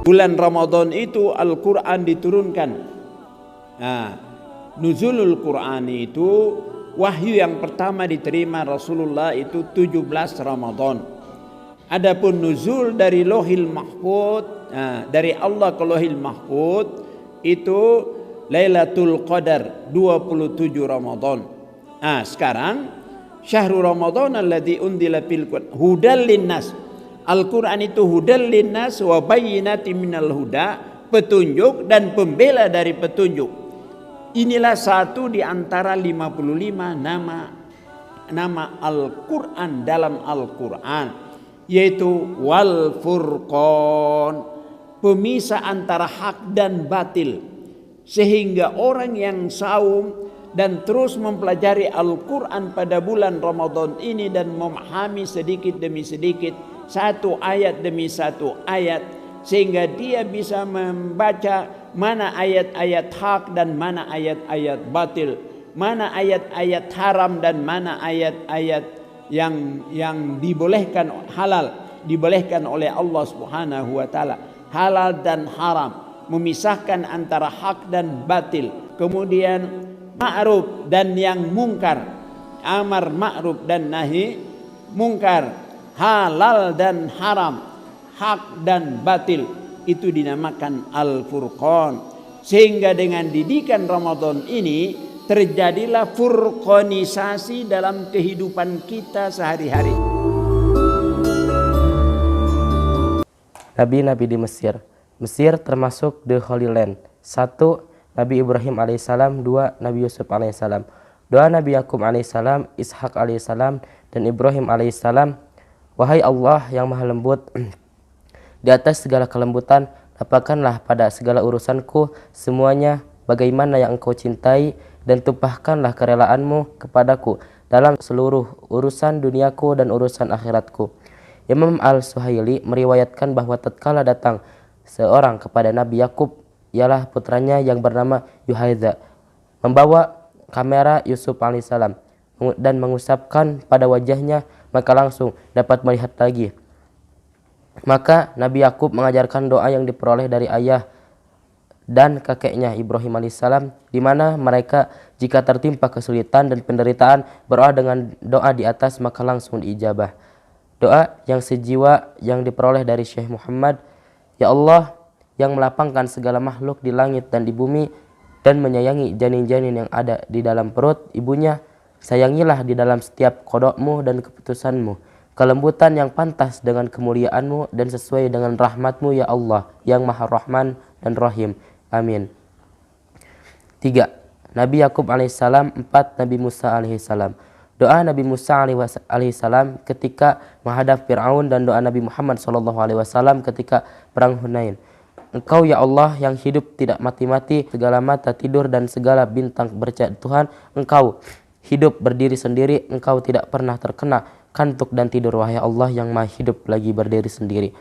Bulan Ramadan itu Al-Quran diturunkan. Nah, nuzulul Quran itu wahyu yang pertama diterima Rasulullah itu 17 Ramadan. Adapun nuzul dari Lauhil Mahfuz, dari Allah ke Lauhil Mahfuz itu Lailatul Qadar 27 Ramadan. Sekarang syahrul Ramadan alladzi unzila fil Qur'an hudal linnas. Al-Quran itu hudal linnas wa bayyinatin minal huda, petunjuk dan pembela dari petunjuk. Inilah satu di antara 55 nama Al-Quran dalam Al-Quran, yaitu Wal Furqan, pemisah antara hak dan batil. Sehingga orang yang saum dan terus mempelajari Al-Quran pada bulan Ramadan ini dan memahami sedikit demi sedikit, satu ayat demi satu ayat, sehingga dia bisa membaca mana ayat-ayat hak dan mana ayat-ayat batil, mana ayat-ayat haram dan mana ayat-ayat yang dibolehkan halal, dibolehkan oleh Allah Subhanahu wa taala, halal dan haram, memisahkan antara hak dan batil. Kemudian ma'ruf dan yang mungkar, amar ma'ruf dan nahi mungkar, halal dan haram, hak dan batil, itu dinamakan Al-Furqan. Sehingga dengan didikan Ramadan ini terjadilah furqanisasi dalam kehidupan kita sehari-hari. Nabi-nabi di Mesir. Mesir termasuk the Holy Land. 1. Nabi Ibrahim alaihissalam. 2. Nabi Yusuf alaihissalam. Doa Nabi Yakub alaihissalam, Ishak alaihissalam, dan Ibrahim alaihissalam. Wahai Allah yang maha lembut, di atas segala kelembutan, lapangkanlah pada segala urusanku semuanya bagaimana yang engkau cintai, dan tumpahkanlah kerelaanmu kepadaku dalam seluruh urusan duniaku dan urusan akhiratku. Imam Al-Suhaili meriwayatkan bahwa tatkala datang seorang kepada Nabi Yakub, ialah putranya yang bernama Yuhaiza, membawa kamera Yusuf alaihissalam dan mengusapkan pada wajahnya, maka langsung dapat melihat lagi. Maka Nabi Yakub mengajarkan doa yang diperoleh dari ayah dan kakeknya Ibrahim alaihissalam, di mana mereka jika tertimpa kesulitan dan penderitaan berdoa dengan doa di atas maka langsung diijabah. Doa yang sejiwa yang diperoleh dari Syekh Muhammad, ya Allah yang melapangkan segala makhluk di langit dan di bumi dan menyayangi janin-janin yang ada di dalam perut ibunya, sayangilah di dalam setiap kodokmu dan keputusanmu kelembutan yang pantas dengan kemuliaanmu dan sesuai dengan rahmatmu ya Allah yang maha rahman dan rahim. Amin. 3. Nabi Yakub alaihissalam. 4. Nabi Musa alaihissalam. Doa Nabi Musa alaihissalam ketika menghadap Fir'aun dan doa Nabi Muhammad SAW ketika perang Hunain. Engkau ya Allah yang hidup tidak mati-mati, segala mata tidur dan segala bintang bercahaya Tuhan. Engkau hidup berdiri sendiri, engkau tidak pernah terkena kantuk dan tidur, wahai Allah yang maha hidup lagi berdiri sendiri.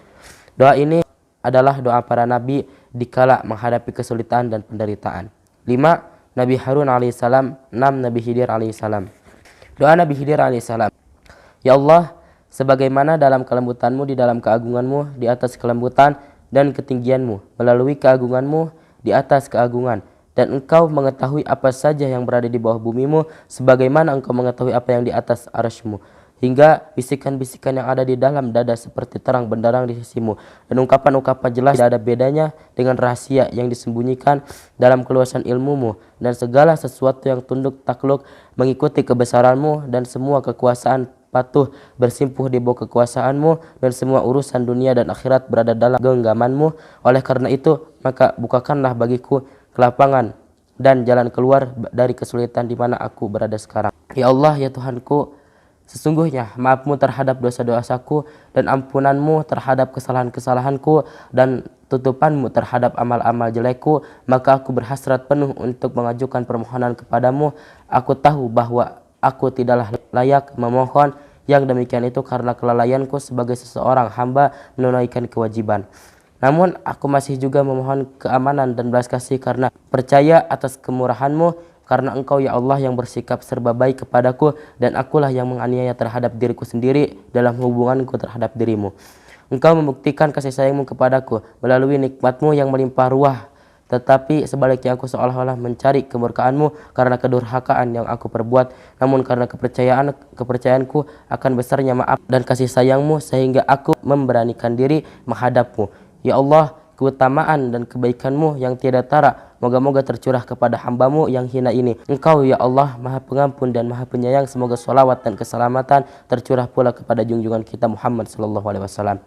Doa ini adalah doa para nabi dikala menghadapi kesulitan dan penderitaan. 5. Nabi Harun alaihissalam. 6. Nabi Khidir alaihissalam. Doa Nabi Khidir alaihissalam. Ya Allah, sebagaimana dalam kelembutanmu di dalam keagunganmu di atas kelembutan dan ketinggianmu, melalui keagunganmu di atas keagungan, dan engkau mengetahui apa saja yang berada di bawah bumimu, sebagaimana engkau mengetahui apa yang di atas arasmu, hingga bisikan-bisikan yang ada di dalam dada seperti terang benderang di sisimu, dan ungkapan-ungkapan jelas tidak ada bedanya dengan rahasia yang disembunyikan dalam keluasan ilmumu, dan segala sesuatu yang tunduk takluk mengikuti kebesaranmu, dan semua kekuasaan patuh bersimpuh di bawah kekuasaanmu, dan semua urusan dunia dan akhirat berada dalam genggamanmu. Oleh karena itu, maka bukakanlah bagiku kelapangan dan jalan keluar dari kesulitan di mana aku berada sekarang. Ya Allah, ya Tuhanku, sesungguhnya maafmu terhadap dosa-dosaku dan ampunanmu terhadap kesalahan-kesalahanku dan tutupanmu terhadap amal-amal jelekku, maka aku berhasrat penuh untuk mengajukan permohonan kepadamu. Aku tahu bahwa aku tidaklah layak memohon yang demikian itu karena kelalaianku sebagai seseorang hamba menunaikan kewajiban. Namun aku masih juga memohon keamanan dan belas kasih karena percaya atas kemurahanmu, karena engkau ya Allah yang bersikap serba baik kepadaku dan akulah yang menganiaya terhadap diriku sendiri dalam hubunganku terhadap dirimu. Engkau membuktikan kasih sayangmu kepadaku melalui nikmatmu yang melimpah ruah. Tetapi sebaliknya aku seolah-olah mencari kemurkaanmu karena kedurhakaan yang aku perbuat. Namun karena kepercayaanku akan besarnya maaf dan kasih sayangmu sehingga aku memberanikan diri menghadapmu. Ya Allah, keutamaan dan kebaikanmu yang tiada tara moga-moga tercurah kepada hambamu yang hina ini. Engkau ya Allah maha pengampun dan maha penyayang. Semoga salawat dan keselamatan tercurah pula kepada junjungan kita Muhammad sallallahu alaihi wasallam.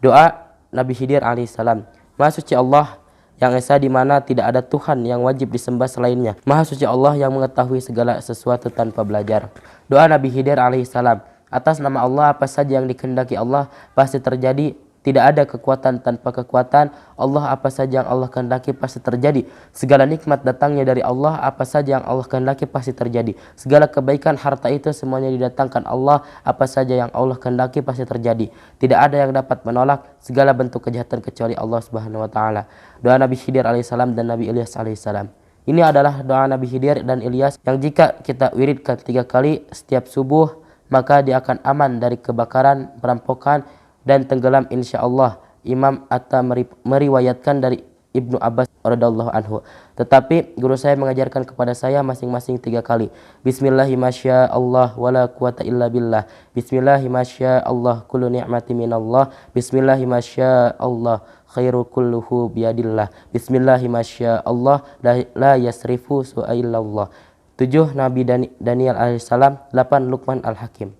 Doa Nabi Khidir alaihissalam. Maha suci Allah yang esa di mana tidak ada Tuhan yang wajib disembah selainnya. Maha suci Allah yang mengetahui segala sesuatu tanpa belajar. Doa Nabi Khidir alaihissalam. Atas nama Allah apa saja yang dikehendaki Allah pasti terjadi. Tidak ada kekuatan tanpa kekuatan. Allah apa saja yang Allah kehendaki pasti terjadi. Segala nikmat datangnya dari Allah. Apa saja yang Allah kehendaki pasti terjadi. Segala kebaikan harta itu semuanya didatangkan Allah. Apa saja yang Allah kehendaki pasti terjadi. Tidak ada yang dapat menolak segala bentuk kejahatan kecuali Allah Subhanahu wa taala. Doa Nabi Khidir alaihissalam dan Nabi Ilyas alaihissalam. Ini adalah doa Nabi Khidir dan Ilyas yang jika kita wiridkan 3 kali setiap subuh, maka dia akan aman dari kebakaran, perampokan, dan tenggelam insyaallah. Imam Atta meriwayatkan dari Ibnu Abbas radhiyallahu anhu. Tetapi guru saya mengajarkan kepada saya masing-masing 3 kali. Bismillahirrahmanirrahim wala quwata illa billah. Bismillahirrahmanirrahim kullu ni'mati minallah. Bismillahirrahmanirrahim khairu kulluhu biyadillah. Bismillahirrahmanirrahim la yasrifu su'a illallah. 7 Nabi Daniel alaihissalam. 8 Luqman al-Hakim.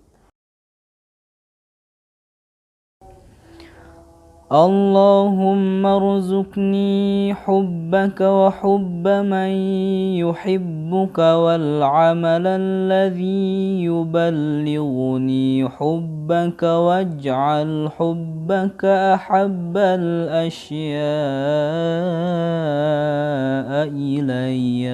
اللهم ارزقني حبك وحب من يحبك والعمل الذي يبلغني حبك واجعل حبك أحب الأشياء إليّ